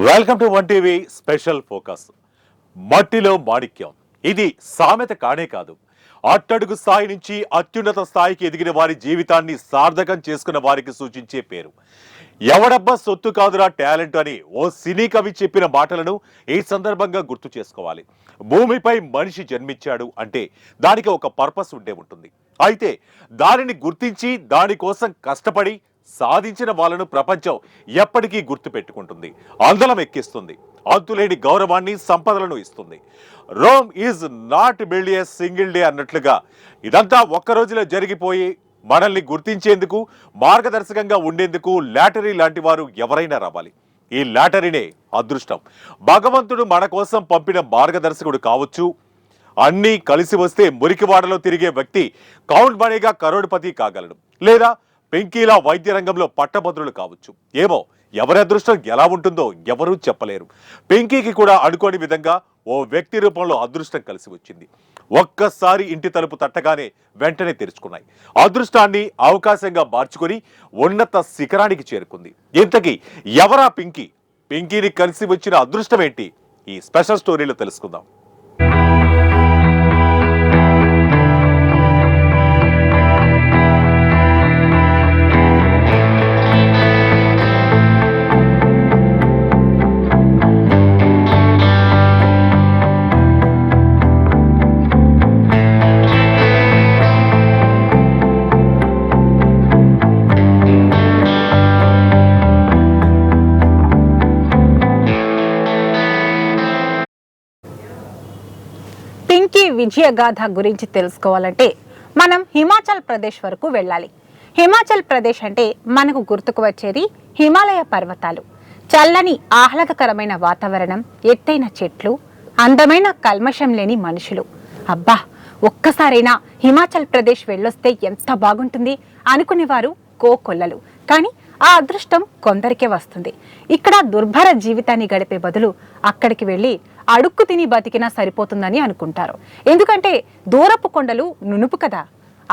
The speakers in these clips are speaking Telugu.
Welcome to one TV special focus. మట్టిలో మాణిక్యం ఇది సామెత కానే కాదు. అట్టడుగు స్థాయి నుంచి అత్యున్నత స్థాయికి ఎదిగిన వారి జీవితాన్ని సార్థకం చేసుకున్న వారికి సూచించే పేరు. ఎవడబ్బా సొత్తు కాదురా టాలెంట్ అని ఓ సినీ కవి చెప్పిన మాటలను ఈ సందర్భంగా గుర్తు చేసుకోవాలి. భూమిపై మనిషి జన్మించాడు అంటే దానికి ఒక పర్పస్ ఉండే ఉంటుంది. అయితే దానిని గుర్తించి దానికోసం కష్టపడి సాధించిన వాళ్ళను ప్రపంచం ఎప్పటికీ గుర్తు పెట్టుకుంటుంది, అందలం ఎక్కిస్తుంది, అంతులేని గౌరవాన్ని సంపదలను ఇస్తుంది. Rome is not build a single day అన్నట్లుగా ఇదంతా ఒక్క రోజులో జరిగిపోయి మనల్ని గుర్తించేందుకు మార్గదర్శకంగా ఉండేందుకు లాటరీ లాంటి వారు ఎవరైనా రావాలి. ఈ లాటరీనే అదృష్టం. భగవంతుడు మన కోసం పంపిన మార్గదర్శకుడు కావచ్చు. అన్నీ కలిసి వస్తే మురికివాడలో తిరిగే వ్యక్తి కౌంట్ బనేగా కరోడ్పతి కాగలడు, లేదా పెంకీలా వైద్య రంగంలో పట్టభద్రులు కావచ్చు. ఏమో ఎవరి అదృష్టం ఎలా ఉంటుందో ఎవరూ చెప్పలేరు. పెంకీకి కూడా అనుకోని విధంగా ఓ వ్యక్తి రూపంలో అదృష్టం కలిసి వచ్చింది. ఒక్కసారి ఇంటి తలుపు తట్టగానే వెంటనే తెరుచుకున్నాయి. అదృష్టాన్ని అవకాశంగా మార్చుకుని ఉన్నత శిఖరానికి చేరుకుంది. ఇంతకీ ఎవరా పింకీ? పింకీని కలిసి వచ్చిన అదృష్టం ఏంటి? ఈ స్పెషల్ స్టోరీలో తెలుసుకుందాం. పింకీ విజయగాథ గురించి తెలుసుకోవాలంటే మనం హిమాచల్ ప్రదేశ్ వరకు వెళ్ళాలి. హిమాచల్ ప్రదేశ్ అంటే మనకు గుర్తుకు వచ్చేది హిమాలయ పర్వతాలు, చల్లని ఆహ్లాదకరమైన వాతావరణం, ఎత్తైన చెట్లు, అందమైన కల్మషం లేని మనుషులు. అబ్బా, ఒక్కసారైనా హిమాచల్ ప్రదేశ్ వెళ్ళొస్తే ఎంత బాగుంటుంది అనుకునేవారు కోకొల్లలు. కానీ ఆ అదృష్టం కొందరికే వస్తుంది. ఇక్కడ దుర్భర జీవితాన్ని గడిపే బదులు అక్కడికి వెళ్ళి అడుక్కు తిని బతికినా సరిపోతుందని అనుకుంటారు. ఎందుకంటే దూరపు కొండలు నునుపు కదా.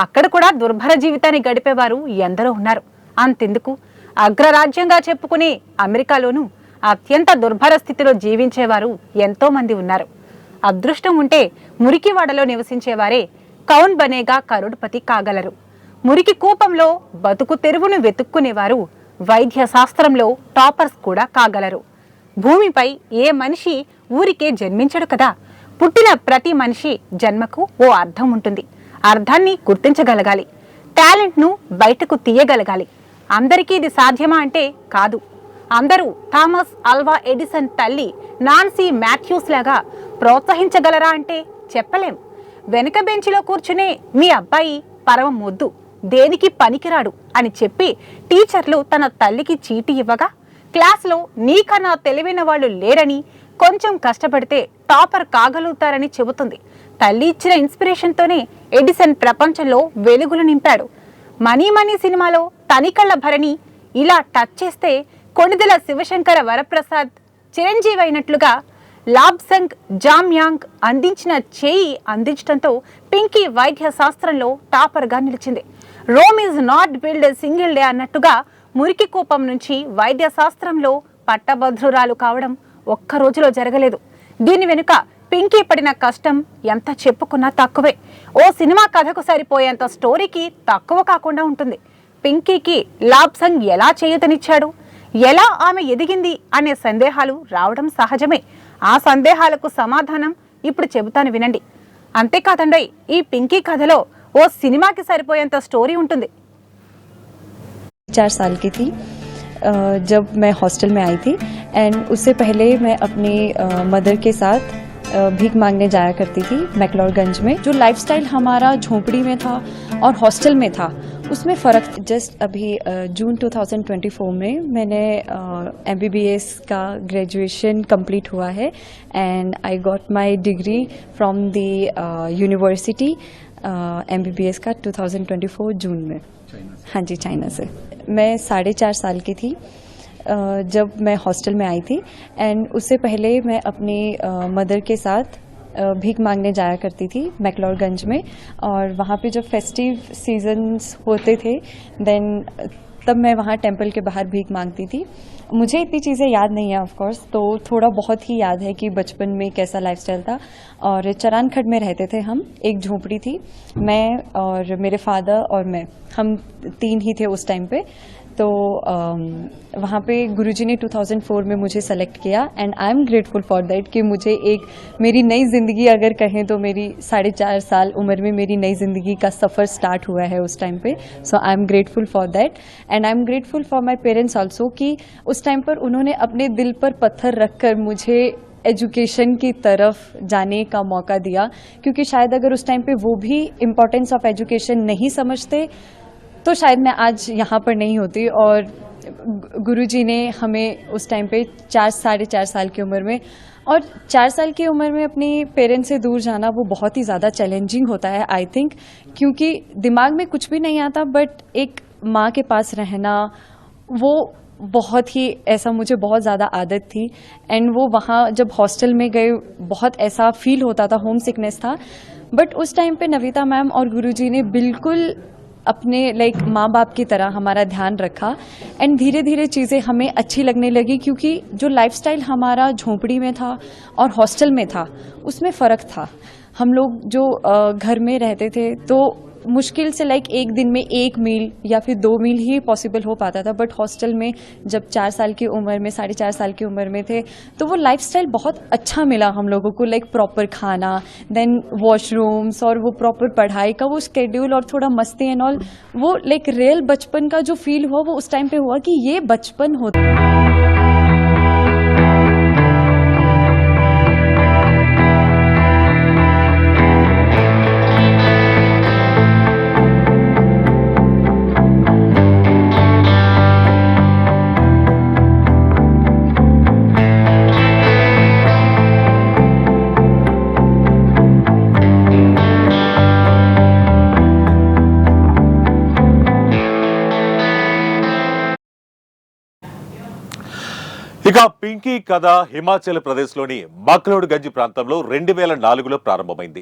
అక్కడ కూడా దుర్భర జీవితాన్ని గడిపేవారు ఎందరో ఉన్నారు. అంతెందుకు, అగ్రరాజ్యంగా చెప్పుకునే అమెరికాలోనూ అత్యంత దుర్భర స్థితిలో జీవించేవారు ఎంతో మంది ఉన్నారు. అదృష్టం ఉంటే మురికివాడలో నివసించేవారే కౌన్ బనేగా కరోడ్పతి కాగలరు. మురికి కూపంలో బతుకు తెరువును వెతుక్కునేవారు వైద్య శాస్త్రంలో టాపర్స్ కూడా కాగలరు. భూమిపై ఏ మనిషి ఊరికే జన్మించడు కదా. పుట్టిన ప్రతి మనిషి జన్మకు ఓ అర్థం ఉంటుంది. అర్థాన్ని గుర్తించగలగాలి, టాలెంట్ను బయటకు తీయగలగాలి. అందరికీ ఇది సాధ్యమా అంటే కాదు. అందరూ థామస్ ఆల్వా ఎడిసన్ తల్లి నాన్సీ మాథ్యూస్ లాగా ప్రోత్సహించగలరా అంటే చెప్పలేం. వెనుక బెంచిలో కూర్చునే మీ అబ్బాయి పరమ మొద్దు, దేనికి పనికిరాడు అని చెప్పి టీచర్లు తన తల్లికి చీటీ ఇవ్వగా, క్లాస్లో నీకన్నా తెలివైన వాళ్ళు లేరని, కొంచెం కష్టపడితే టాపర్ కాగలుగుతారని చెబుతుంది. తల్లి ఇచ్చిన ఇన్స్పిరేషన్తోనే ఎడిసన్ ప్రపంచంలో వెలుగులు నింపాడు. మనీ మనీ సినిమాలో తనికళ్ళ భరణి ఇలా టచ్ చేస్తే కొణిదెల శివశంకర వరప్రసాద్ చిరంజీవి అయినట్లుగా లాబ్సంగ్ జామ్యాంగ్ అందించిన చేయి అందించడంతో పింకీ వైద్య శాస్త్రంలో టాపర్గా నిలిచింది. Rome is not build a single day అన్నట్టుగా మురికి కూపం నుంచి వైద్య శాస్త్రంలో పట్టభద్రురాలు కావడం ఒక్క రోజులో జరగలేదు. దీని వెనుక పింకీ పడిన కష్టం ఎంత చెప్పుకున్నా తక్కువే. ఓ సినిమా కథకు సరిపోయేంత స్టోరీకి తక్కువ కాకుండా ఉంటుంది. పింకీకి లాబ్సంగ్ ఎలా చేయతనిచ్చాడు, ఎలా ఆమె ఎదిగింది అనే సందేహాలు రావడం సహజమే. ఆ సందేహాలకు సమాధానం ఇప్పుడు చెబుతాను వినండి. అంతేకాదండి, ఈ పింకీ కథలో ఓ సినిమాకి సరిపోయేంత స్టోరీ ఉంటుంది. 4 साल की थी जब मैं हॉस्टल में आई थी एंड उससे पहले मैं अपनी मदर के साथ भीख मांगने जाया करती थी मैक्लोडगंज में. जो लाइफस्टाइल हमारा झोंपड़ी में था और हॉस्टल में था उसमें फ़र्क. जस्ट अभी जून 2024 में मैंने MBBS का ग्रेजुएशन कंप्लीट हुआ है and I got my degree from the university MBBS का 2024 जून में. हाँ जी, चाइना से. मैं 4.5 साल की थी जब मैं हॉस्टल में आई थी एंड उससे पहले मैं अपनी मदर के साथ भीख मांगने जाया करती थी मैक्लोडगंज में. और वहाँ पे जब फेस्टिव सीजन्स होते थे देन तब मैं वहाँ टेंपल के बाहर भीख मांगती थी। मुझे इतनी चीज़ें याद नहीं है ऑफ कोर्स, तो थोड़ा बहुत ही याद है कि बचपन में कैसा लाइफस्टाइल था। और चरानखड़ में रहते थे हम, एक झोपड़ी थी, मैं और मेरे फादर और मैं, हम 3 ही थे उस टाइम पे। तो वहाँ पे गुरुजी ने 2004 में मुझे सेलेक्ट किया and I am grateful for that कि मुझे एक मेरी नई ज़िंदगी अगर कहें तो मेरी 4.5 साल उम्र में मेरी नई ज़िंदगी का सफ़र स्टार्ट हुआ है उस टाइम पे। So I am grateful for that and I am grateful for my parents also कि उस टाइम पर उन्होंने अपने दिल पर पत्थर रख कर मुझे एजुकेशन की तरफ जाने का मौका दिया, क्योंकि शायद अगर उस टाइम पे वो भी इम्पोर्टेंस ऑफ एजुकेशन नहीं समझते तो शायद मैं आज यहाँ पर नहीं होती। और गुरुजी ने हमें उस टाइम पे 4-4.5 साल की उम्र में, और 4 साल की उम्र में अपने पेरेंट्स से दूर जाना वो बहुत ही ज़्यादा चैलेंजिंग होता है आई थिंक, क्योंकि दिमाग में कुछ भी नहीं आता, बट एक माँ के पास रहना वो बहुत ही ऐसा, मुझे बहुत ज़्यादा आदत थी। एंड वो वहाँ जब हॉस्टल में गए बहुत ऐसा फील होता था, होम सिकनेस था, बट उस टाइम पे नविता मैम और गुरुजी ने बिल्कुल अपने माँ बाप की तरह हमारा ध्यान रखा एंड धीरे धीरे चीज़ें हमें अच्छी लगने लगी, क्योंकि जो लाइफस्टाइल हमारा झोंपड़ी में था और हॉस्टल में था उसमें फ़र्क था। हम लोग जो घर में रहते थे तो मुश्किल से एक दिन में 1 मील या फिर 2 मील ही पॉसिबल हो पाता था, बट हॉस्टल में जब 4 साल की उम्र में, 4.5 साल की उम्र में थे, तो वो लाइफस्टाइल बहुत अच्छा मिला हम लोगों को। प्रॉपर खाना, देन वॉशरूम्स, और वो प्रॉपर पढ़ाई का वो स्केड्यूल, और थोड़ा मस्ती एंड ऑल। वो रियल बचपन का जो फील हुआ वो उस टाइम पे हुआ कि ये बचपन होता। ఇక పింకీ కథ హిమాచల్ ప్రదేశ్ లోని మక్లోడ్గంజ్ ప్రాంతంలో 2004లో ప్రారంభమైంది.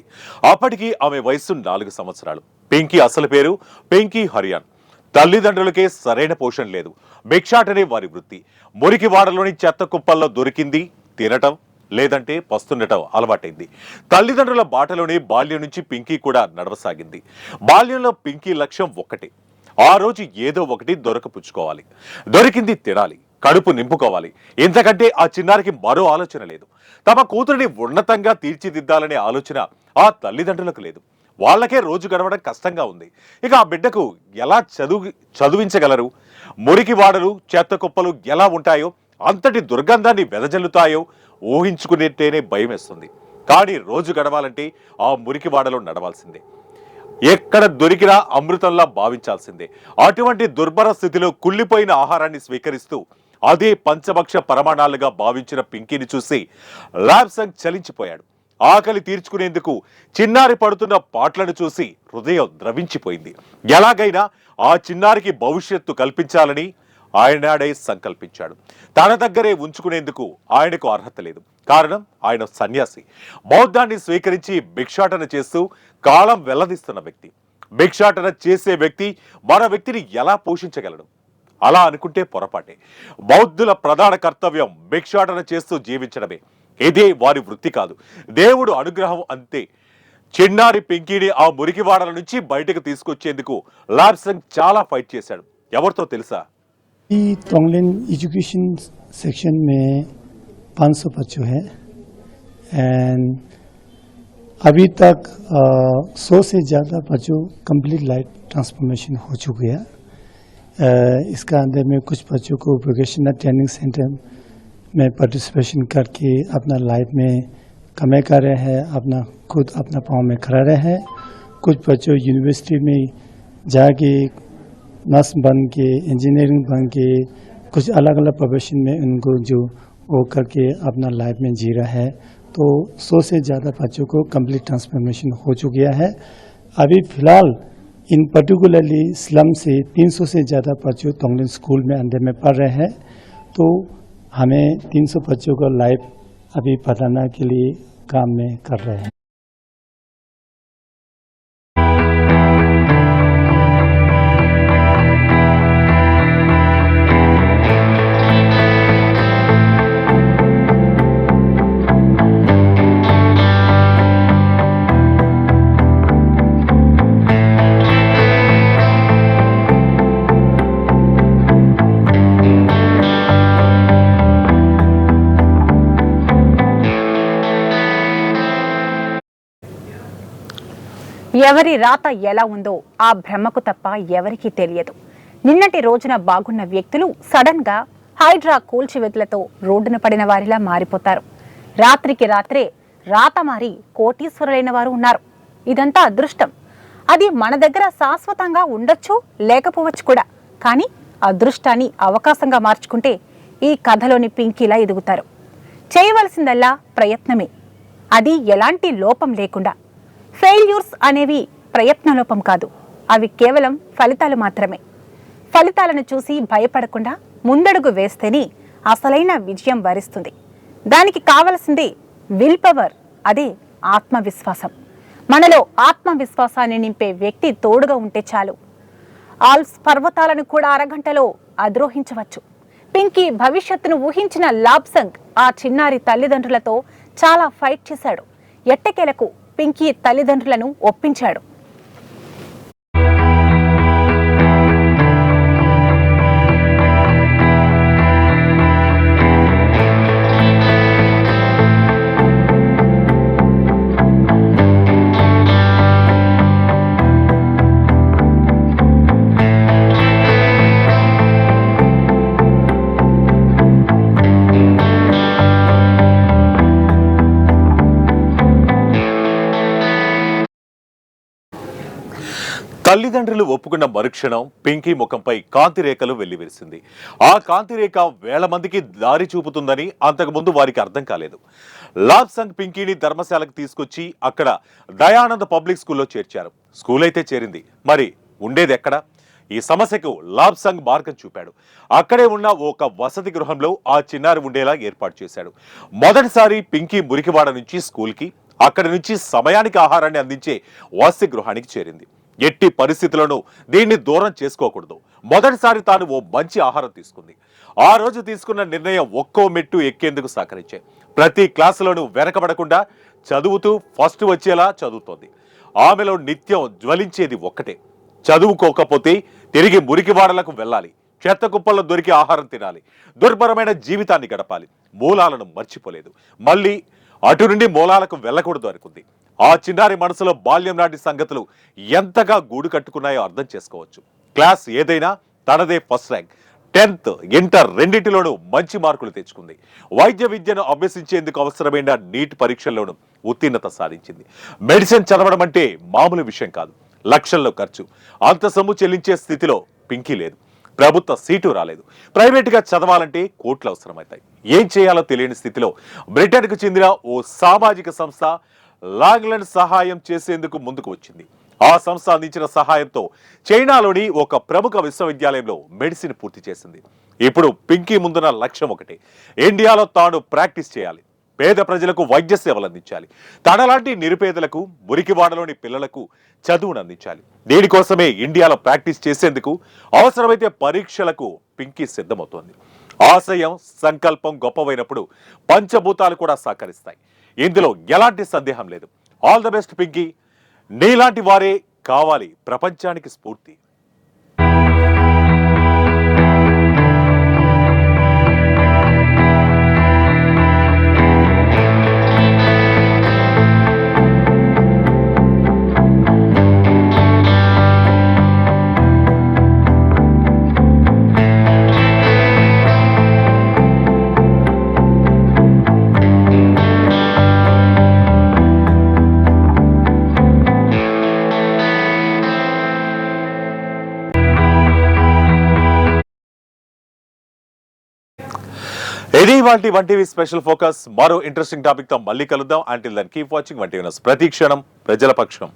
అప్పటికి ఆమె వయసు 4 సంవత్సరాలు. పింకీ అసలు పేరు పింకీ హరియాన్. తల్లిదండ్రులకే సరైన పోషణ లేదు. భిక్షాటనే వారి వృత్తి. మురికి వాడలోని చెత్త కుప్పల్లో దొరికింది తినటం, లేదంటే పస్తుండటం అలవాటైంది. తల్లిదండ్రుల బాటలోనే బాల్యం నుంచి పింకీ కూడా నడవసాగింది. బాల్యంలో పింకీ లక్ష్యం ఒక్కటే, ఆ రోజు ఏదో ఒకటి దొరకపుచ్చుకోవాలి, దొరికింది తినాలి, కడుపు నింపుకోవాలి. ఇంతకంటే ఆ చిన్నారికి మరో ఆలోచన లేదు. తమ కూతురిని ఉన్నతంగా తీర్చిదిద్దాలనే ఆలోచన ఆ తల్లిదండ్రులకు లేదు. వాళ్ళకే రోజు గడవడం కష్టంగా ఉంది. ఇక ఆ బిడ్డకు ఎలా చదివించగలరు? మురికి వాడలు, చెత్త కుప్పలు ఎలా ఉంటాయో, అంతటి దుర్గంధాన్ని వెదజల్లుతాయో ఊహించుకునేటేనే భయం వేస్తుంది. కానీ రోజు గడవాలంటే ఆ మురికి వాడలో నడవాల్సిందే. ఎక్కడ దొరికినా అమృతంలా భావించాల్సిందే. అటువంటి దుర్భర స్థితిలో కుళ్ళిపోయిన ఆహారాన్ని స్వీకరిస్తూ అదే పంచభక్ష పరమాణాలుగా భావించిన పింకీని చూసి ల్యాబ్సంగ్ చలించిపోయాడు. ఆకలి తీర్చుకునేందుకు చిన్నారి పడుతున్న పాటలను చూసి హృదయం ద్రవించిపోయింది. ఎలాగైనా ఆ చిన్నారికి భవిష్యత్తు కల్పించాలని ఆయనాడే సంకల్పించాడు. తన దగ్గరే ఉంచుకునేందుకు ఆయనకు అర్హత లేదు. కారణం ఆయన సన్యాసి. బౌద్ధాన్ని స్వీకరించి భిక్షాటన చేస్తూ కాలం వెల్లదీస్తున్న వ్యక్తి. భిక్షాటన చేసే వ్యక్తి మరో వ్యక్తిని ఎలా పోషించగలడు? అలా అనుకుంటే పొరపాటే. బౌద్ధుల ప్రధాన కర్తవ్యం భిక్షాటన చేస్తూ జీవించడమే. ఇదే వారి వృత్తి కాదు, దేవుడు అనుగ్రహం అంతే. చిన్నారి పింకీని ఆ మురికివాడల నుంచి బయటకు తీసుకొచ్చేందుకు ల్యాబ్సంగ్ చాలా ఫైట్ చేశాడు. ఎవరితో తెలుసా? तोंगलिन एजुकेशन सेक्शन में 500 बच्चों हैं एंड अभी तक 100 से ज़्यादा बच्चों कंप्लीट लाइफ ट्रांसफॉर्मेशन हो चुके हैं. इसका अंदर में कुछ बच्चों को वोकेशनल ट्रेनिंग सेंटर में पार्टिसिपेशन करके अपना लाइफ में कमाई कर रहे हैं, अपना खुद अपना पाँव में खड़ा रहे हैं. कुछ बच्चों यूनिवर्सिटी में जाके नर्स बन के, इंजीनियरिंग बन के, कुछ अलग अलग प्रोफेशन में उनको जो वो करके अपना लाइफ में जी रहा है. तो 100 से ज़्यादा बच्चों को कंप्लीट ट्रांसफॉर्मेशन हो चुका है. अभी फ़िलहाल इन पर्टिकुलरली स्लम से 300 से ज़्यादा बच्चों तोंगलिन स्कूल में अंदर में पढ़ रहे हैं. तो हमें 300 बच्चों का लाइफ अभी बताने के लिए काम में कर रहे हैं. ఎవరి రాత ఎలా ఉందో ఆ బ్రహ్మకు తప్ప ఎవరికీ తెలియదు. నిన్నటి రోజున బాగున్న వ్యక్తులు సడన్ గా హైడ్రా కూల్చివేతలతో రోడ్డున పడిన వారిలా మారిపోతారు. రాత్రికి రాత్రే రాత మారి కోటీశ్వరులైన వారు ఉన్నారు. ఇదంతా అదృష్టం. అది మన దగ్గర శాశ్వతంగా ఉండొచ్చు, లేకపోవచ్చు కూడా. కానీ అదృష్టాన్ని అవకాశంగా మార్చుకుంటే ఈ కథలోని పింకీలా ఎదుగుతారు. చేయవలసిందల్లా ప్రయత్నమే, అది ఎలాంటి లోపం లేకుండా. ఫెయిల్యూర్స్ అనేవి ప్రయత్నలోపం కాదు, అవి కేవలం ఫలితాలు మాత్రమే. ఫలితాలను చూసి భయపడకుండా ముందడుగు వేస్తేనే అసలైన విజయం వరిస్తుంది. దానికి కావలసిందే విల్ పవర్, అదే ఆత్మవిశ్వాసం. మనలో ఆత్మవిశ్వాసాన్ని నింపే వ్యక్తి తోడుగా ఉంటే చాలు. ఆల్ప్స్ పర్వతాలను కూడా అరగంటలో అధిరోహించవచ్చు. పింకీ భవిష్యత్తును ఊహించిన లాబ్సంగ్ ఆ చిన్నారి తల్లిదండ్రులతో చాలా ఫైట్ చేశాడు. ఎట్టకేలకు పింకీ తల్లిదండ్రులను ఒప్పించాడు. తల్లిదండ్రులు ఒప్పుకున్న మరుక్షణం పింకీ ముఖంపై కాంతి రేఖలు వెల్లివిరిసింది. ఆ కాంతి రేఖ వేల మందికి దారి చూపుతుందని అంతకుముందు వారికి అర్థం కాలేదు. లాబ్సంగ్ పింకీని ధర్మశాలకు తీసుకొచ్చి అక్కడ దయానంద్ పబ్లిక్ స్కూల్లో చేర్చారు. స్కూల్ అయితే చేరింది, మరి ఉండేది ఎక్కడ? ఈ సమస్యకు లాబ్సంగ్ మార్గం చూపాడు. అక్కడే ఉన్న ఒక వసతి గృహంలో ఆ చిన్నారి ఉండేలా ఏర్పాటు చేశాడు. మొదటిసారి పింకీ మురికివాడ నుంచి స్కూల్కి, అక్కడి నుంచి సమయానికి ఆహారాన్ని అందించే వసతి గృహానికి చేరింది. ఎట్టి పరిస్థితులను దీన్ని దూరం చేసుకోకూడదు. మొదటిసారి తాను ఓ మంచి ఆహారం తీసుకుంది. ఆ రోజు తీసుకున్న నిర్ణయం ఒక్కో మెట్టు ఎక్కేందుకు సహకరించే. ప్రతి క్లాసులోనూ వెనకబడకుండా చదువుతూ ఫస్ట్ వచ్చేలా చదువుతోంది. ఆమెలో నిత్యం జ్వలించేది ఒక్కటే, చదువుకోకపోతే తిరిగి మురికివాడలకు వెళ్ళాలి, చెత్త కుప్పల్లో దొరికి ఆహారం తినాలి, దుర్భరమైన జీవితాన్ని గడపాలి. మూలాలను మర్చిపోలేదు, మళ్ళీ అటు నుండి మూలాలకు వెళ్ళకూడదు అనుకుంది. ఆ చిన్నారి మనసులో బాల్యం నాటి సంగతులు ఎంతగా గూడు కట్టుకున్నాయో అర్థం చేసుకోవచ్చు. క్లాస్ ఏదైనా తనదే ఫస్ట్ ర్యాంక్. 10th, ఇంటర్ రెండింటిలోనూ మంచి మార్కులు తెచ్చుకుంది. వైద్య విద్యను అభ్యసించేందుకు అవసరమైన నీట్ పరీక్షల్లోనూ ఉత్తీర్ణత సాధించింది. మెడిసిన్ చదవడం అంటే మామూలు విషయం కాదు. లక్షల్లో ఖర్చు, అంత సొమ్ము చెల్లించే స్థితిలో పింకీ లేదు. ప్రభుత్వ సీటు రాలేదు. ప్రైవేటుగా చదవాలంటే కోట్లు అవసరమవుతాయి. ఏం చేయాలో తెలియని స్థితిలో బ్రిటన్కు చెందిన ఓ సామాజిక సంస్థ లాంగ్లాండ్ సహాయం చేసేందుకు ముందుకు వచ్చింది. ఆ సంస్థ అందించిన సహాయంతో చైనాలోని ఒక ప్రముఖ విశ్వవిద్యాలయంలో మెడిసిన్ పూర్తి చేసింది. ఇప్పుడు పింకీ ముందున్న లక్ష్యం ఒకటే, ఇండియాలో తాను ప్రాక్టీస్ చేయాలి, పేద ప్రజలకు వైద్య సేవలు అందించాలి, తనలాంటి నిరుపేదలకు, మురికివాడలోని పిల్లలకు చదువును అందించాలి. దీనికోసమే ఇండియాలో ప్రాక్టీస్ చేసేందుకు అవసరమైతే పరీక్షలకు పింకీ సిద్ధమవుతోంది. ఆశయం, సంకల్పం గొప్పవైనప్పుడు పంచభూతాలు కూడా సహకరిస్తాయి. ఇందులో ఎలాంటి సందేహం లేదు. All the best Pinky. నీలాంటి వారే కావాలి ప్రపంచానికి స్ఫూర్తి. ఇది వాటి 1TV స్పెషల్ ఫోకస్. మరో ఇంట్రెస్టింగ్ టాపిక్ తో మళ్ళీ కలుద్దాం. Until then keep watching 1TV news. ప్రతి క్షణం ప్రజల పక్షం.